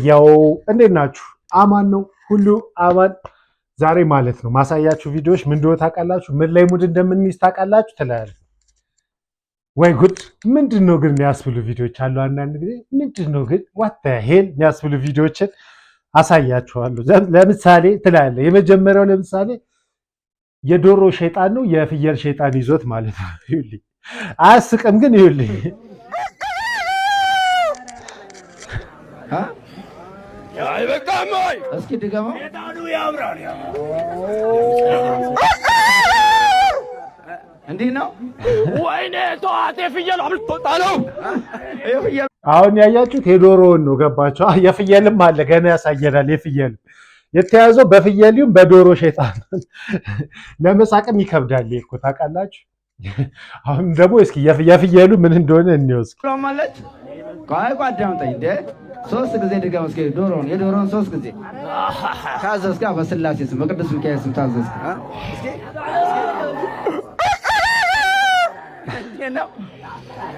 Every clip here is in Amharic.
ያው እንዴት ናችሁ? አማን ነው ሁሉ አማን። ዛሬ ማለት ነው ማሳያችሁ ቪዲዮዎች ምን እንደሆነ ታውቃላችሁ? ምን ላይ ሙድ እንደምንይዝ ታውቃላችሁ? ትላለህ ወይ ጉድ! ምንድን ነው ግን የሚያስብሉ ቪዲዮዎች አሉ። አንዳንድ ጊዜ ምንድን ነው ግን ዋት ሄል የሚያስብሉ ቪዲዮዎችን አሳያችኋለሁ። ለምሳሌ ትላለህ የመጀመሪያው ለምሳሌ የዶሮ ሸይጣን ነው የፍየል ሸይጣን ይዞት ማለት ነው። ይኸውልህ አያስቅም ግን ይኸውልህ አይበቃም ወይ? እስኪ ድገመው። ሸይጣኑ ያምራል። እንዲህ ነው። ወይኔ ተዋት፣ የፍየል አምልጦታ ነው። አሁን ያያችሁት የዶሮውን ነው። ገባችሁ? የፍየልም አለ ገና ያሳየናል። የፍየል የተያዘው በፍየሊውም በዶሮ ሸይጣን ለመሳቅም ይከብዳል እኮ ታውቃላችሁ። አሁን ደግሞ እስኪ የፍየሉ ምን እንደሆነ እንወስድ ማለት ቆይ አዳምጠኝ እንደ ሶስት ጊዜ ድገም እስኪ የዶሮን ሶስት ጊዜ ታዘዝካ በስላሴ ስም በቅዱስ ሚካኤል ስም ታዘዝካ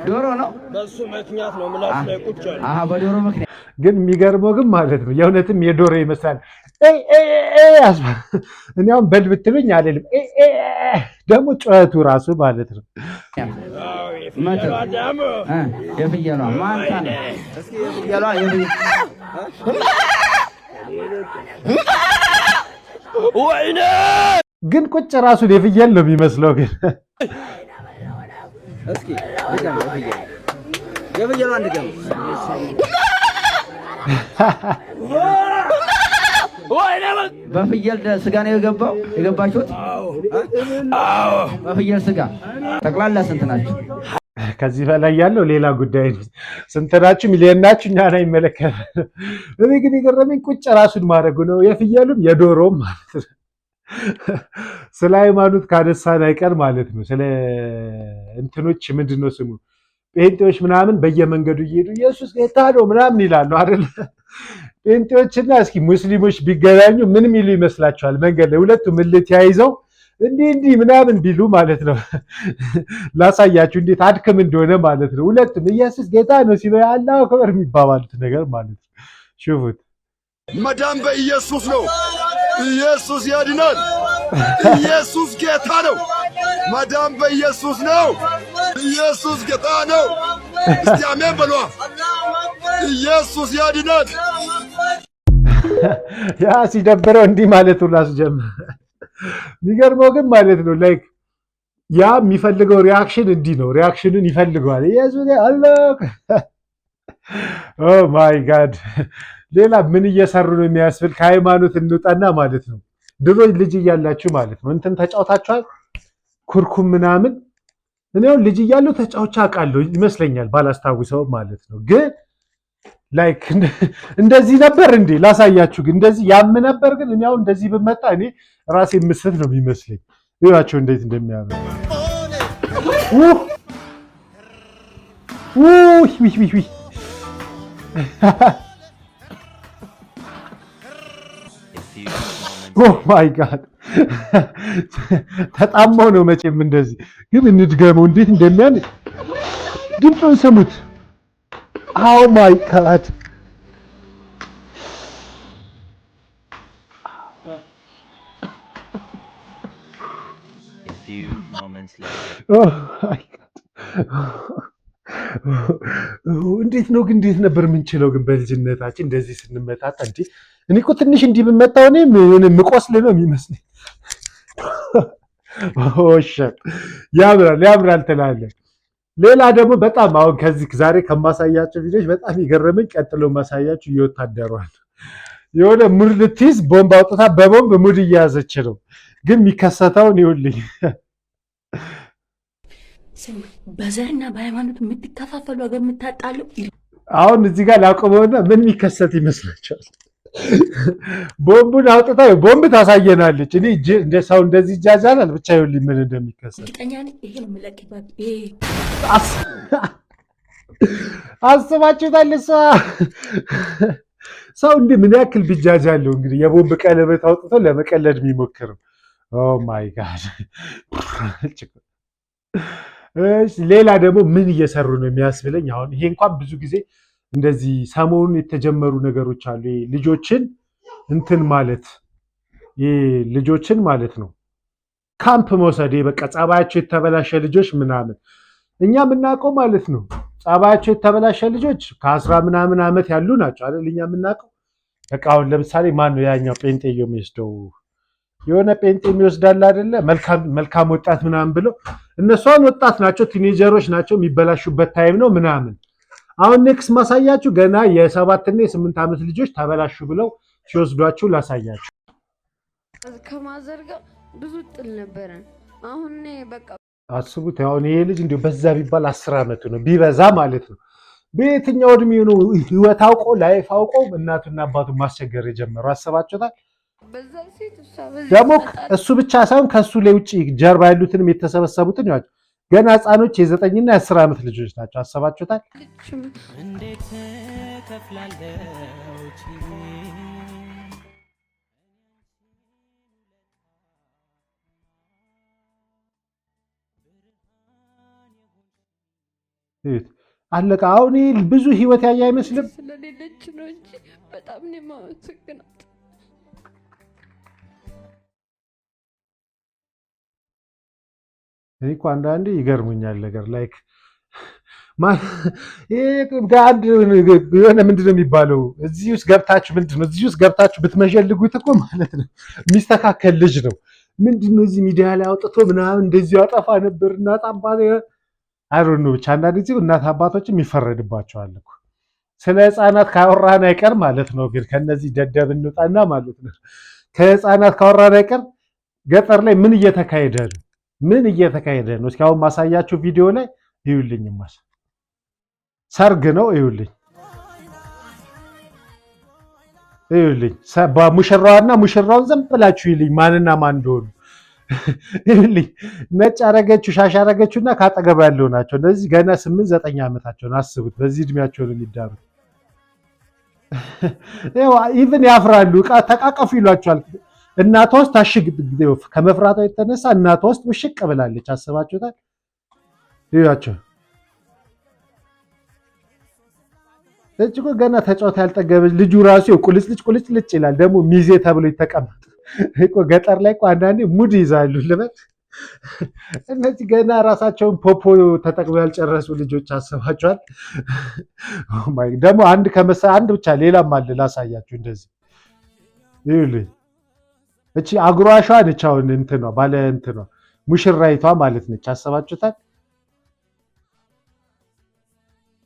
ዶሮ ነው በሱ ምክንያት ነው ምላስ ላይ ቁጭ አለ። በዶሮ ምክንያት ግን የሚገርመው ግን ማለት ነው የእውነትም የዶሮ ይመስላል። እኔ አሁን በል ብትሉኝ አልልም። ደግሞ ጩኸቱ ራሱ ማለት ነው የፍየሏ ማንታ ነው። እስኪ የፍየሏ ወይኔ ግን ቁጭ ራሱን የፍየል ነው የሚመስለው ግን እስኪ የፍየሏ አንድገም በፍየል ስጋ ነው የገባችሁት? አዎ በፍየል ስጋ ጠቅላላ ስንት ናችሁ? ከዚህ በላይ ያለው ሌላ ጉዳይ ነው። ስንት ናችሁ? ሚሊዮን ናችሁ? እኛን አይመለከትም። እኔ ግን የገረመኝ ቁጭ ራሱን ማድረጉ ነው የፍየሉም የዶሮም ማለት ነው። ስለ ሃይማኖት ካነሳን አይቀር ማለት ነው ስለ እንትኖች ምንድን ነው ስሙ ጴንጤዎች ምናምን በየመንገዱ እየሄዱ ኢየሱስ ጌታ ነው ምናምን ይላሉ አይደል? ጴንጤዎችና እስኪ ሙስሊሞች ቢገናኙ ምን ሚሉ ይመስላችኋል? መንገድ ላይ ሁለቱም ምልት ያይዘው እንዲህ ምናምን ቢሉ ማለት ነው። ላሳያችሁ እንዴት አድክም እንደሆነ ማለት ነው። ሁለቱም ኢየሱስ ጌታ ነው ሲሉ አላሁ አክበር የሚባባሉት ነገር ማለት ነው። ሽፉት። መዳን በኢየሱስ ነው። ኢየሱስ ያድናል። ኢየሱስ ጌታ ነው። መዳን በኢየሱስ ነው። ኢየሱስ ጌታ ነው። እስቲ አሜን በሏ። ኢየሱስ ያድናል። ያ ሲደብረው እንዲህ ማለቱ ራሱ ጀመረ። የሚገርመው ግን ማለት ነው ላይክ ያ የሚፈልገው ሪያክሽን እንዲህ ነው። ሪያክሽኑን ይፈልገዋል። ኢየሱስ አላህ ኦ ማይ ጋድ። ሌላ ምን እየሰሩ ነው የሚያስብል ከሃይማኖት እንውጣና ማለት ነው። ድሮ ልጅ እያላችሁ ማለት ነው እንትን ተጫውታችኋል? ኩርኩም ምናምን እኔ አሁን ልጅ እያለሁ ተጫውቻ አውቃለሁ ይመስለኛል ባላስታውሰው ማለት ነው። ግን ላይክ እንደዚህ ነበር እንዴ? ላሳያችሁ። ግን እንደዚህ ያም ነበር። ግን እኔ አሁን እንደዚህ ብመጣ እኔ ራሴ ምስት ነው የሚመስለኝ። ይዋቸው እንዴት እንደሚያምር ኦ ማይ ጋድ ተጣማው ነው መቼም እንደዚህ። ግን እንድገመው እንዴት እንደሚያምር ድምፁን ስሙት። ኦ ማይ ጋድ እንዴት ነው ግን እንዴት ነበር የምንችለው ግን በልጅነታችን እንደዚህ ስንመጣጣ እንዴ? እኔ እኮ ትንሽ እንዲህ ብመጣው እኔ ምቆስል ነው የሚመስለኝ። ኦሽ ያምራል ትላለህ። ሌላ ደግሞ በጣም አሁን ከዚህ ዛሬ ከማሳያቸው ቪዲዮዎች በጣም የገረመኝ ቀጥሎ ማሳያችሁ የወታደሯን የሆነ ሙድ ልትይዝ ቦምብ አውጥታ በቦምብ ሙድ እየያዘች ነው። ግን የሚከሰተውን ይኸውልኝ። በዘርና በሃይማኖት የምትከፋፈሉ ሀገር የምታጣሉ። አሁን እዚህ ጋር ላቆመውና ምን የሚከሰት ይመስላችኋል? ቦምቡን አውጥታ ቦምብ ታሳየናለች። እኔ እንደ ሰው እንደዚህ ይጃጃላል። ብቻ ይኸውልኝ ምን እንደሚከሰት ይሄ ነው የምለቅባት። አስባችሁታል? ሰው እንዲህ ምን ያክል ቢጃጃለው እንግዲህ የቦምብ ቀለበት አውጥቶ ለመቀለድ የሚሞክረው። ኦ ማይ ጋድ። ሌላ ደግሞ ምን እየሰሩ ነው የሚያስብለኝ። አሁን ይሄ እንኳን ብዙ ጊዜ እንደዚህ ሰሞኑን የተጀመሩ ነገሮች አሉ። ልጆችን እንትን ማለት ልጆችን ማለት ነው ካምፕ መውሰድ በቃ ጸባያቸው የተበላሸ ልጆች ምናምን እኛ የምናውቀው ማለት ነው። ጸባያቸው የተበላሸ ልጆች ከ10 ምናምን ዓመት ያሉ ናቸው አይደል? እኛ የምናውቀው በቃ አሁን ለምሳሌ ማን ነው ያኛው ጴንጤ የሚወስደው የሆነ ጴንጤ የሚወስዳል አይደለ? መልካም ወጣት ምናምን ብለው እነሱን ወጣት ናቸው፣ ቲኔጀሮች ናቸው፣ የሚበላሹበት ታይም ነው ምናምን። አሁን ኔክስት ማሳያችሁ ገና የ7 እና የ8 ዓመት ልጆች ተበላሹ ብለው ሲወስዷችሁ ላሳያችሁ። ከማዘር ጋር ብዙ ጥል ነበረን። አሁን በቃ አስቡት። አሁን ይሄ ልጅ እንዲሁ በዛ ቢባል 10 ዓመቱ ነው ቢበዛ ማለት ነው። በየትኛው እድሜው ነው ህይወት አውቆ ላይፍ አውቆ እናቱና አባቱን ማስቸገር የጀመረው? አሰባችሁታል? ደግሞ እሱ ብቻ ሳይሆን ከሱ ላይ ውጪ ጀርባ ያሉትንም የተሰበሰቡትን ያው ገና ህፃኖች የ9 እና የ10 ዓመት ልጆች ናቸው። አሰባችሁታል? እንዴት አለቃ አሁን ብዙ ህይወት ያየ አይመስልም። ስለሌለች ነው እንጂ በጣም ነው የማመሰግናት። እኔ እኮ አንዳንዴ ይገርሙኛል ነገር ላይክ የሆነ ምንድን ነው የሚባለው እዚህ ውስጥ ገብታችሁ ብትመዠልጉት እኮ ማለት ነው የሚስተካከል ልጅ ነው። ምንድን ነው እዚህ ሚዲያ ላይ አውጥቶ ምናምን እንደዚህ ያጠፋ ነበር እናት አባቴ አይሮን ነው። ብቻ አንዳንድ ጊዜ እናት አባቶችም ይፈረድባቸዋል እኮ ስለ ህፃናት ካወራን አይቀር ማለት ነው። ግን ከነዚህ ደደብ እንውጣና ማለት ነው ከህፃናት ካወራን አይቀር ገጠር ላይ ምን እየተካሄደ ነው? እስኪ አሁን ማሳያችሁ ቪዲዮ ላይ ይዩልኝ። ሰርግ ነው ይዩልኝ። ሙሽራዋና ሙሽራውን ዝም ብላችሁ ይልኝ ማንና ማን እንደሆኑ ይልኝ። ነጭ አረገችው ሻሽ አረገችውና ካጠገባ ያለው ናቸው። እነዚህ ገና 8-9 ዓመታቸውን አስቡት። በዚህ እድሜያቸው ነው የሚዳሩት። ኢቭን ያፍራሉ። ተቃቀፉ ይሏቸዋል። እናቷ ውስጥ ታሽግ ከመፍራቷ የተነሳ እናቷ ውስጥ ውሽቅ ብላለች። አስባችሁታል? ይያቸው እጅጉ ገና ተጫውታ ያልጠገበ ልጁ ራሱ ቁልጭልጭ ይላል። ደግሞ ሚዜ ተብሎ ይተቀመጥ እኮ ገጠር ላይ እኮ አንዳንዴ ሙድ ይዛሉ ልበት። እነዚህ ገና ራሳቸውን ፖፖ ተጠቅሞ ያልጨረሱ ልጆች አስባችኋል? ደግሞ አንድ ብቻ ሌላም አለ ላሳያችሁ። እንደዚህ ይኸውልኝ እቺ አጉራሿ ነች። አሁን እንትኗ ባለ እንትኗ ሙሽራይቷ ማለት ነች። አሰባችሁታል?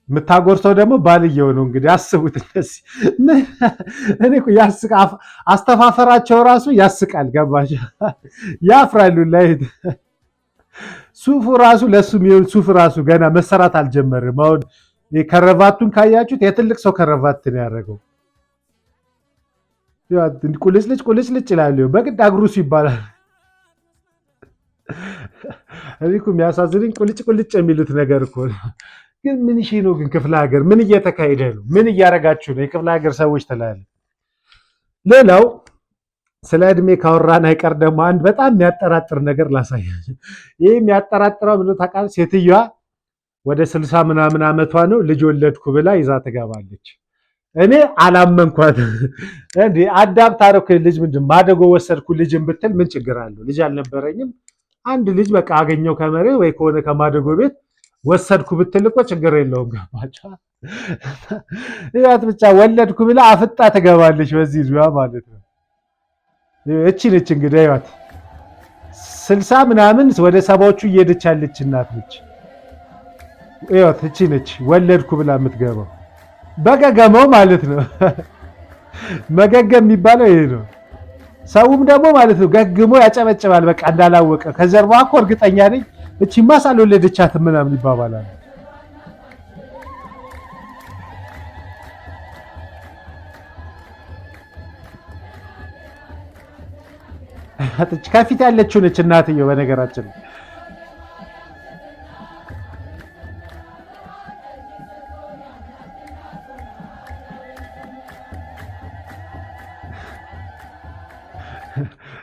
የምታጎርሰው ደግሞ ባልየው ነው። እንግዲህ አስቡት። እንደዚህ እኔ እኮ አስተፋፈራቸው ራሱ ያስቃል። ገባሽ? ያፍራሉ። ላይ ሱፉ ራሱ ለሱ የሚሆን ሱፍ ራሱ ገና መሰራት አልጀመርም። አሁን ከረቫቱን ካያችሁት የትልቅ ሰው ከረቫት ነው ያደረገው። ቁልጭልጭ ይላል። በግድ አግሩስ ይባላል። እኔ እኮ የሚያሳዝንኝ ቁልጭ የሚሉት ነገር እኮ ግን ምን ነው? ግን ክፍለ ሀገር ምን እየተካሄደ ነው? ምን እያደረጋችሁ ነው? የክፍለ ሀገር ሰዎች ትላለ። ሌላው ስለ እድሜ ካወራን አይቀር ደግሞ አንድ በጣም የሚያጠራጥር ነገር ላሳያችሁ። ይህ የሚያጠራጥረው ምን ታውቃለህ? ሴትዮዋ ወደ 60 ምናምን ዓመቷ ነው። ልጅ ወለድኩ ብላ ይዛ ትገባለች። እኔ አላመንኳት። እንዴ አዳፕት አደረኩ ልጅ ምንድን ማደጎ ወሰድኩ ልጅን ብትል ምን ችግር አለው? ልጅ አልነበረኝም አንድ ልጅ በቃ አገኘው ከመሬት ወይ ከሆነ ከማደጎ ቤት ወሰድኩ ብትል እኮ ችግር የለውም። ገባችሁ? ይያት ብቻ ወለድኩ ብላ አፍጣ ትገባለች። በዚህ ዙሪያ ማለት ነው። እቺ ነች እንግዲህ ይያት 60 ምናምን ወደ 70ዎቹ እየሄደች ያለች እናት ነች። ይያት እቺ ነች ወለድኩ ብላ የምትገባው በገገመው ማለት ነው። መገገም የሚባለው ይሄ ነው። ሰውም ደግሞ ማለት ነው ገግሞ ያጨበጭባል በቃ እንዳላወቀ። ከጀርባ እኮ እርግጠኛ ነኝ እቺማ ሳልወለደቻትም ምናምን ይባባላል። ከፊት ያለችው ነች እናትየው በነገራችን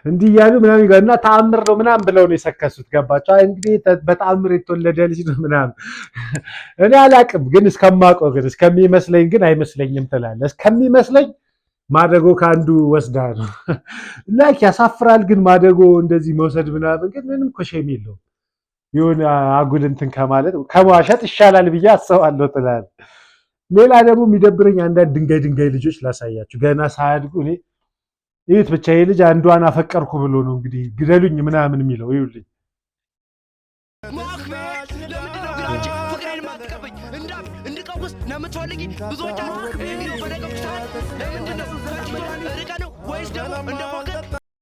እንዲህ እያሉ ምናምን ይገርና ተአምር ነው ምናምን ብለው ነው የሰከሱት። ገባቸው እንግዲህ በተአምር የተወለደ ልጅ ነው ምናምን። እኔ አላቅም ግን እስከማውቀው ግን እስከሚመስለኝ ግን አይመስለኝም ትላለህ። እስከሚመስለኝ ማደጎ ከአንዱ ወስዳ ነው። ላይክ ያሳፍራል ግን ማደጎ እንደዚህ መውሰድ ምናምን ግን ምንም ኮሼም የለውም። የሆነ አጉል እንትን ከማለት ከመዋሸት ይሻላል ብዬ አስባለሁ ትላለህ። ሌላ ደግሞ የሚደብረኝ አንዳንድ ድንጋይ ልጆች ላሳያችሁ ገና ሳያድጉ እኔ ይሁት ብቻ ይሄ ልጅ አንዷን አፈቀርኩ ብሎ ነው እንግዲህ ግደሉኝ ምናምን የሚለው ይሁልኝ።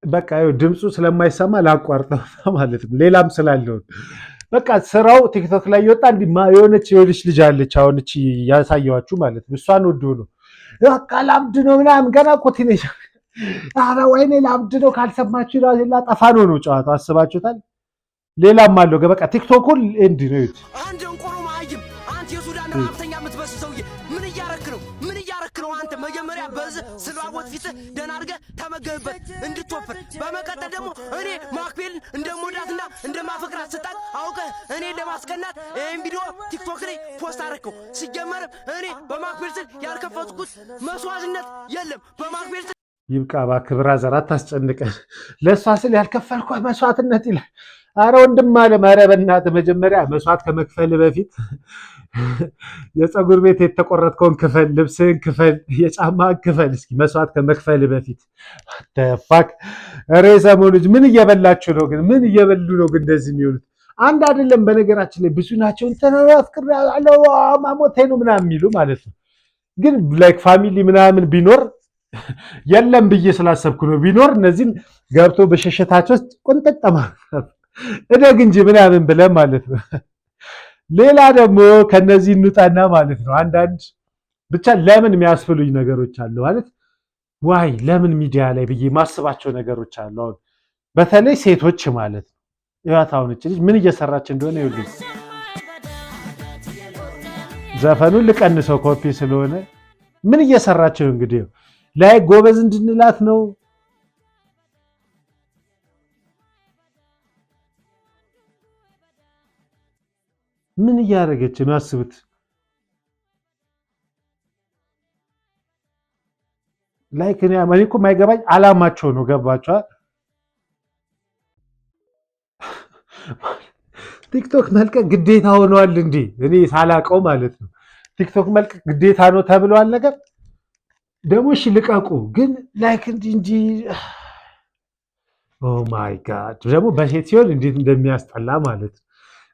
በቃ ይኸው ድምፁ ስለማይሰማ ላቋርጠው ማለት ነው። ሌላም ስላለው በቃ ስራው ቲክቶክ ላይ ይወጣ እንዲ የሆነች ልጅ አለች አሁን እቺ ያሳየዋችሁ ማለት ነው። እሷን ወዶ ነው በቃ ላብድ ነው ምናምን ገና እኮ ቲኔጅ ኧረ ወይኔ ላብድ ነው ካልሰማችሁ ላጠፋ ነው ጨዋታው። አስባችሁታል? ሌላም አለው በቃ ቲክቶኩን እንዲህ ነው ይሁት። አንድ እንቆሮ ማይም አንተ የሱዳን ሀብተኛ የምትበስ ሰውዬ ምን እያረክ ነው? ምን እያረክ ነው? አንተ መጀመሪያ በዚህ ስልዋወት ፊት ደህና አድርገህ ተመገብበት እንድትወፍር። በመቀጠል ደግሞ እኔ ማክቤልን እንደምወዳትና እንደማፈቅራት ስጣት አውቀህ እኔ ለማስቀናት ይህን ቪዲዮ ቲክቶክ ላይ ፖስት አደረከው። ሲጀመርም እኔ በማክቤል ስል ያልከፈትኩት መስዋዕትነት የለም። በማክቤል ስል ይብቃ እባክህ ብራዘር አታስጨንቀን። ለእሷ ስል ያልከፈልኳት መስዋዕትነት ይላል። አረ ወንድም አለ ኧረ በእናትህ መጀመሪያ መስዋዕት ከመክፈል በፊት የፀጉር ቤት የተቆረጥከውን ክፈል፣ ልብስህን ክፈል፣ የጫማህን ክፈል። እስኪ መስዋዕት ከመክፈል በፊት ተፋክ። ኧረ የሰሞኑ ልጅ ምን እየበላችሁ ነው ግን? ምን እየበሉ ነው ግን እንደዚህ የሚሆኑት? አንድ አይደለም በነገራችን ላይ ብዙ ናቸው። እንተናፍቅር ያለው ማሞቴ ነው ምናምን የሚሉ ማለት ነው። ግን ላይክ ፋሚሊ ምናምን ቢኖር የለም ብዬ ስላሰብኩ ነው። ቢኖር እነዚህን ገብቶ በሸሸታቸው ውስጥ ቁንጥጥ እደግ እንጂ ምናምን ብለን ማለት ነው። ሌላ ደግሞ ከነዚህ እንውጣና ማለት ነው አንዳንድ ብቻ ለምን የሚያስፍሉኝ ነገሮች አሉ ማለት ዋይ ለምን ሚዲያ ላይ ብዬ ማስባቸው ነገሮች አሉ። አሁን በተለይ ሴቶች ማለት ነው ይዋት አሁን እቺ ልጅ ምን እየሰራች እንደሆነ ይኸውልኝ። ዘፈኑን ልቀንሰው ኮፒ ስለሆነ ምን እየሰራች ነው እንግዲህ ላይ ጎበዝ እንድንላት ነው። ምን እያደረገች ነው አስቡት። ላይክ እኔ እኮ የማይገባኝ አላማቸው ነው። ገባችኋ? ቲክቶክ መልቀቅ ግዴታ ሆኗል እንዴ? እኔ ሳላቀው ማለት ነው። ቲክቶክ መልቀቅ ግዴታ ነው ተብሏል ነገር ደግሞ እሺ ልቀቁ ግን ላይክ እንጂ ኦ ማይ ጋድ ደግሞ በሴት ሲሆን እንዴት እንደሚያስጠላ ማለት ነው።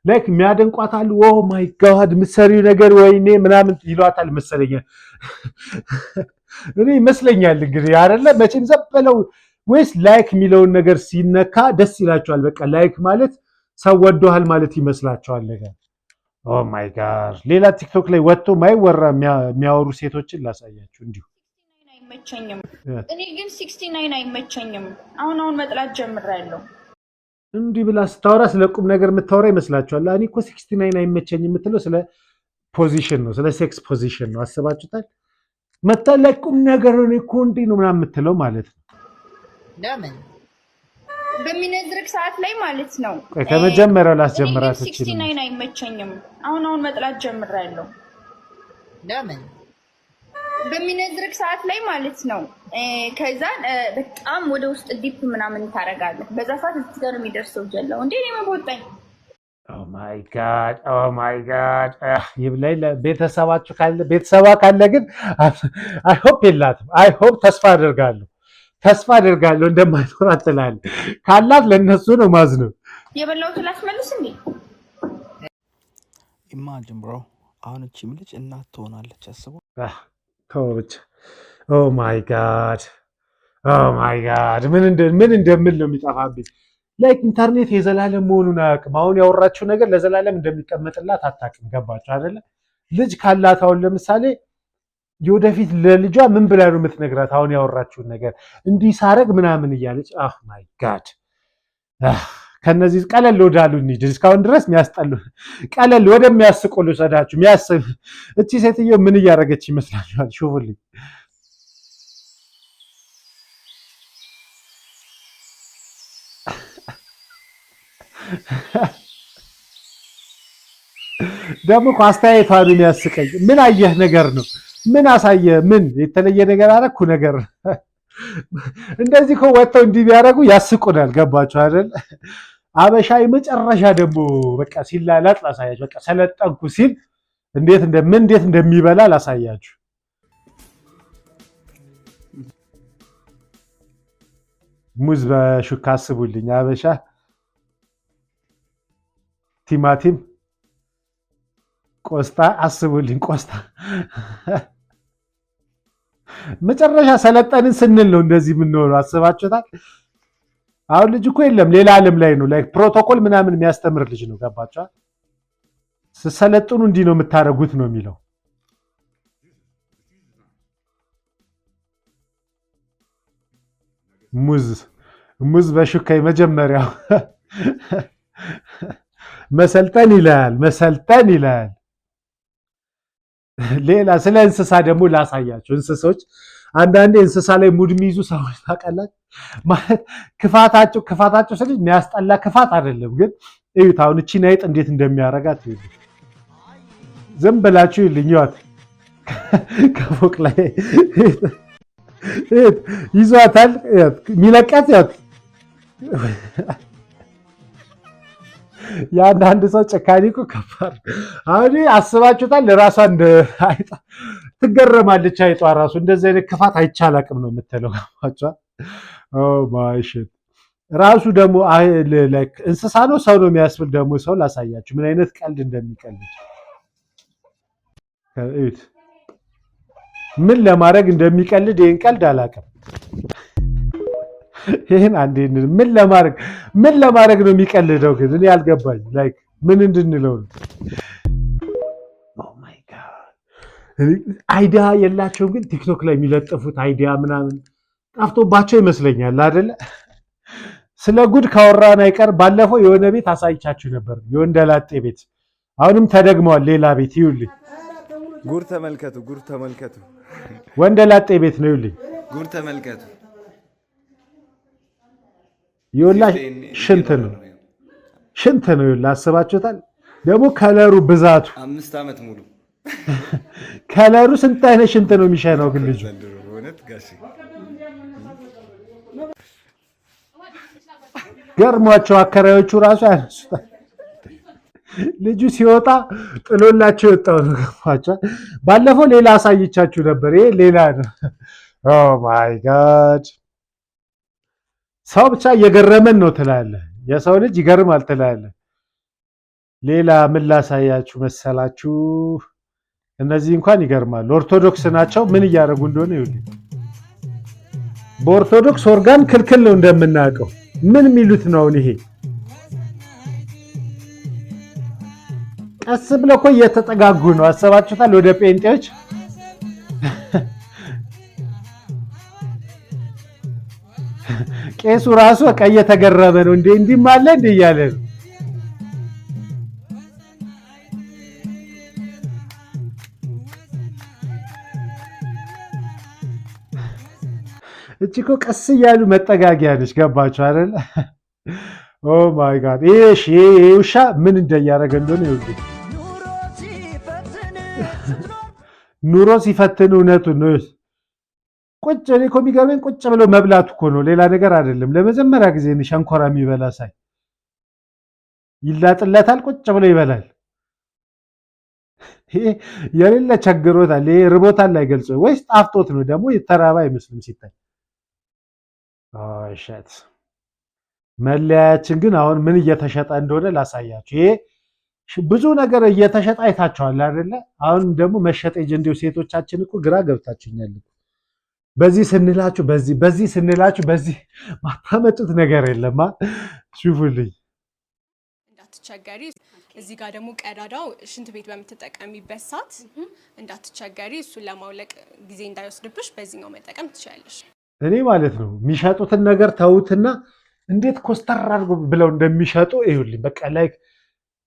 ላይክ የሚያደንቋት አሉ። ኦ ማይ ጋድ ምሰሪው ነገር ወይኔ ምናምን ይሏታል መሰለኝ። እኔ ይመስለኛል እንግዲህ አይደለ መቼም ዘበለው ወይስ ላይክ የሚለውን ነገር ሲነካ ደስ ይላቸዋል። በቃ ላይክ ማለት ሰው ወዶሃል ማለት ይመስላቸዋል ነገር። ኦ ማይ ጋድ ሌላ ቲክቶክ ላይ ወጥቶ ማይወራ የሚያወሩ ሴቶችን ላሳያችሁ እንዲሁ አይመቸኝም። እኔ ግን 69 አይመቸኝም። አሁን መጥላት ጀምሬያለሁ። እንዲህ ብላ ስታወራ ስለ ቁም ነገር የምታወራ ይመስላችኋል? እኔ እኮ 69 አይመቸኝም የምትለው ስለ ፖዚሽን ነው፣ ስለ ሴክስ ፖዚሽን ነው። አስባችሁታል? መጣላ ቁም ነገር ነው እኮ እንዲህ ነው ምናምን የምትለው ማለት ነው። ለምን በሚነዝርክ ሰዓት ላይ ማለት ነው። ከመጀመሪያው ላስጀምራት እቺ 69 አይመቸኝም። አሁን መጥላት ጀምሬያለሁ። ለምን በሚነዝርክ ሰዓት ላይ ማለት ነው። ከዛ በጣም ወደ ውስጥ ዲፕ ምናምን ታረጋለህ። በዛ ሰዓት እዚህ ጋር የሚደርሰው ጀላው እንዴ ነው መቦጣኝ። ኦ ማይ ጋድ ይብላይ ለቤተሰባችሁ ካለ ቤተሰባ ካለ ግን አይ ሆፕ የላትም። አይ ሆፕ ተስፋ አደርጋለሁ እንደማይኖር አትላለህ። ካላት ለነሱ ነው ማዝነው። የበላሁት ላስመልስ እንዴ ኢማጂን ብሮ አሁን እቺም ልጅ እናት ትሆናለች አስበው። ተወች። ኦ ማይ ጋድ ምን እንደምል ነው የሚጠፋብኝ። ላይክ ኢንተርኔት የዘላለም መሆኑን አያውቅም። አሁን ያወራችው ነገር ለዘላለም እንደሚቀመጥላት አታውቅም። ገባችሁ አይደለ? ልጅ ካላት አሁን ለምሳሌ የወደፊት ለልጇ ምን ብላ ነው የምትነግራት? አሁን ያወራችውን ነገር እንዲህ ሳረግ ምናምን እያለች ኦ ማይ ጋድ ከነዚህ ቀለል ወዳሉ እንሂድ። እስካሁን ድረስ የሚያስጠሉ ቀለል ወደሚያስቁ ልውሰዳችሁ። የሚያስብ እቺ ሴትዮ ምን እያደረገች ይመስላችኋል? ሹፉልኝ። ደግሞ እኮ አስተያየቷ ነው የሚያስቀኝ። ምን አየህ ነገር ነው? ምን አሳየ? ምን የተለየ ነገር አደረኩ ነገር? እንደዚህ እኮ ወጥተው እንዲህ ቢያደርጉ ያስቁናል። ገባችሁ አይደል? አበሻ የመጨረሻ ደግሞ በቃ ሲላላጥ ላሳያችሁ። በቃ ሰለጠንኩ ሲል እንዴት እንደሚበላ ላሳያችሁ። ሙዝ በሹካ አስቡልኝ። አበሻ ቲማቲም፣ ቆስጣ አስቡልኝ። ቆስጣ መጨረሻ ሰለጠንን ስንል ነው እንደዚህ የምንሆነው። አስባችሁታል? አሁን ልጅ እኮ የለም ሌላ ዓለም ላይ ነው። ላይክ ፕሮቶኮል ምናምን የሚያስተምር ልጅ ነው። ገባችኋል? ስሰለጥኑ እንዲህ ነው የምታደርጉት ነው የሚለው። ሙዝ በሹካ የመጀመሪያው መሰልጠን ይላል። ሌላ ስለ እንስሳ ደግሞ ላሳያቸው። እንስሶች አንዳንዴ እንስሳ ላይ ሙድ የሚይዙ ሰዎች ታውቃላችሁ። ማለት ክፋታቸው ስለ የሚያስጠላ ክፋት አይደለም፣ ግን እዩት። አሁን እቺ አይጥ እንዴት እንደሚያረጋት ይሉት። ዝም ብላችሁ ይልኝዋት ከፎቅ ላይ ይዟታል። የሚለቃት ያት የአንዳንድ ሰው ጭካኔ እኮ ከባድ። አሁን አስባችሁታል? ለራሷ እንደ አይጧ ትገረማለች። አይጧ ራሱ እንደዚህ አይነት ክፋት አይቻላቅም ነው የምትለው። ማይሽት ራሱ ደግሞ እንስሳ ነው ሰው ነው የሚያስብል ደግሞ ሰው ላሳያችሁ ምን አይነት ቀልድ እንደሚቀልድ። ምን ለማድረግ እንደሚቀልድ ይህን ቀልድ አላውቅም። ይሄን አንዴ ምን ለማድረግ ነው የሚቀልደው? ግን እኔ አልገባኝ። ላይክ ምን እንድንለው ነው? ኦ ማይ ጋድ አይዲያ የላቸውም። ግን ቲክቶክ ላይ የሚለጥፉት አይዲያ ምናምን ጠፍቶባቸው ይመስለኛል አይደለ? ስለ ጉድ ካወራን አይቀር ባለፈው የሆነ ቤት አሳይቻችሁ ነበር፣ የወንደላጤ ቤት። አሁንም ተደግመዋል። ሌላ ቤት ይውልኝ። ጉድ ተመልከቱ። ወንደላጤ ቤት ነው ይውልኝ። ጉድ ተመልከቱ። ይውላ ሽንት ነው ይውላ። አስባችሁታል? ደግሞ ከለሩ ብዛቱ 5 ዓመት ሙሉ ከለሩ ስንት አይነት ሽንት ነው የሚሸነው ግን ልጁ ገርሟቸው አከራዮቹ ራሱ ያነሱታል። ልጁ ሲወጣ ጥሎላቸው የወጣው ነው። ገርሟቸው። ባለፈው ሌላ አሳይቻችሁ ነበር። ይሄ ሌላ ነው። ኦ ማይ ጋድ ሰው ብቻ እየገረመን ነው ትላለህ። የሰው ልጅ ይገርማል ትላለህ። ሌላ ምን ላሳያችሁ መሰላችሁ? እነዚህ እንኳን ይገርማሉ። ኦርቶዶክስ ናቸው። ምን እያደረጉ እንደሆነ ይኸውልህ። በኦርቶዶክስ ኦርጋን ክልክል ነው እንደምናውቀው። ምን የሚሉት ነው ይሄ? ቀስ ብለው እኮ እየተጠጋጉ ነው። አሰባችሁታል? ወደ ጴንጤዎች ቄሱ ራሱ በቃ እየተገረመ ነው። እንዲህም አለ እንደ እያለ ነው። እቺ እኮ ቀስ እያሉ መጠጋጊያ ነች። ገባችሁ አይደል? ኦ ማይ ጋድ! እሺ ውሻ ምን እንደያደረገ እንደሆነ ይኸውልህ። ኑሮ ሲፈትን እውነቱን ነው። ቁጭ እኔ እኮ የሚገርመኝ ቁጭ ብሎ መብላቱ እኮ ነው፣ ሌላ ነገር አይደለም። ለመጀመሪያ ጊዜ ሸንኮራ የሚበላ ሳይ ይላጥለታል፣ ቁጭ ብሎ ይበላል። ይሄ የሌለ ቸግሮታል፣ ይሄ ርቦታል አይገልጸው ወይስ ጣፍጦት ነው? ደግሞ የተራባ አይመስልም ሲታይ። ሸት መለያችን ግን አሁን ምን እየተሸጠ እንደሆነ ላሳያችሁ። ይሄ ብዙ ነገር እየተሸጠ አይታችኋል አይደለ? አሁን ደግሞ መሸጥ የጀንዴው ሴቶቻችን እኮ ግራ ገብታችኛል። በዚህ ስንላችሁ በዚህ ስንላችሁ በዚህ ማታመጡት ነገር የለማ። ሹፉልኝ እንዳትቸገሪ። እዚህ ጋር ደግሞ ቀዳዳው ሽንት ቤት በምትጠቀሚበት ሰዓት እንዳትቸገሪ፣ እሱን ለማውለቅ ጊዜ እንዳይወስድብሽ በዚህኛው መጠቀም ትችላለሽ። እኔ ማለት ነው የሚሸጡትን ነገር ተውትና እንዴት ኮስተር አድርጎ ብለው እንደሚሸጡ ይሁልኝ። በቃ ላይክ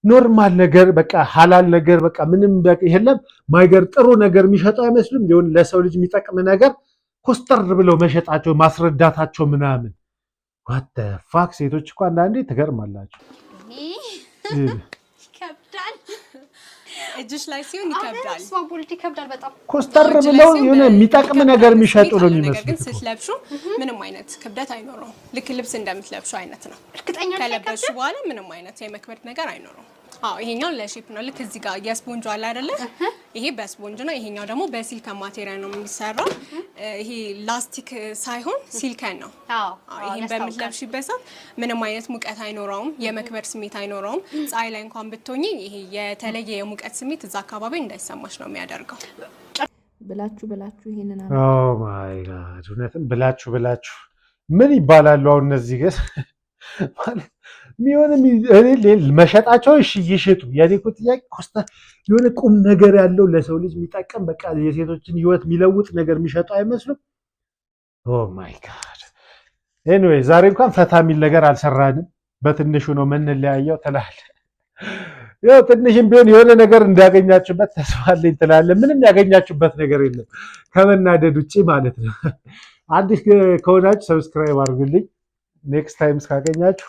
ኖርማል ነገር በቃ ሐላል ነገር በቃ ምንም በቃ የለም ማይገር ጥሩ ነገር የሚሸጡ አይመስሉም። ሊሆን ለሰው ልጅ የሚጠቅም ነገር ኮስተር ብለው መሸጣቸው ማስረዳታቸው ምናምን ዋት ፋክ። ሴቶች እኮ አንዳንዴ ትገርማላችሁ። ይከብዳል። እጅሽ ላይ ሲሆን ይከብዳል። ስማቦልት ይከብዳል በጣም። ኮስተር ብለው የሆነ የሚጠቅም ነገር የሚሸጡ ነው የሚመስሉት። ግን ስትለብሹ ምንም አይነት ክብደት አይኖረውም። ልክ ልብስ እንደምትለብሹ አይነት ነው። እርግጠኛ ነኝ ከለበሽ በኋላ ምንም አይነት የመክበድ ነገር አይኖረውም። አዎ ይሄኛው ለሼፕ ነው። ልክ እዚህ ጋር የስፖንጅ አለ አይደለ? ይሄ በስፖንጅ ነው። ይሄኛው ደግሞ በሲልከን ማቴሪያል ነው የሚሰራው። ይሄ ላስቲክ ሳይሆን ሲልከን ነው። አዎ ይሄን በምትለብሺበት ሰዓት ምንም አይነት ሙቀት አይኖረውም፣ የመክበድ ስሜት አይኖረውም። ፀሐይ ላይ እንኳን ብትሆኚ ይሄ የተለየ የሙቀት ስሜት እዛ አካባቢ እንዳይሰማሽ ነው የሚያደርገው። ብላችሁ ይሄንን ኦ ማይ ጋድ እውነትም ብላችሁ ምን ይባላሉ አሁን እነዚህ ግን ማለት ሚሆንም መሸጣቸው እሺ ይሽጡ። የኔ እኮ ጥያቄ ኮስተር የሆነ ቁም ነገር ያለው ለሰው ልጅ የሚጠቅም በቃ የሴቶችን ህይወት የሚለውጥ ነገር የሚሸጡ አይመስሉም። ኦ ማይ ጋድ ኤኒዌይ ዛሬ እንኳን ፈታ የሚል ነገር አልሰራንም። በትንሹ ነው የምንለያየው ትላለህ። ያው ትንሽም ቢሆን የሆነ ነገር እንዳገኛችሁበት ተስፋ አለኝ ትላለህ። ምንም ያገኛችሁበት ነገር የለም ከመናደድ ውጪ ማለት ነው። አዲስ ከሆናችሁ ሰብስክራይብ አድርጉልኝ። ኔክስት ታይም እስካገኛችሁ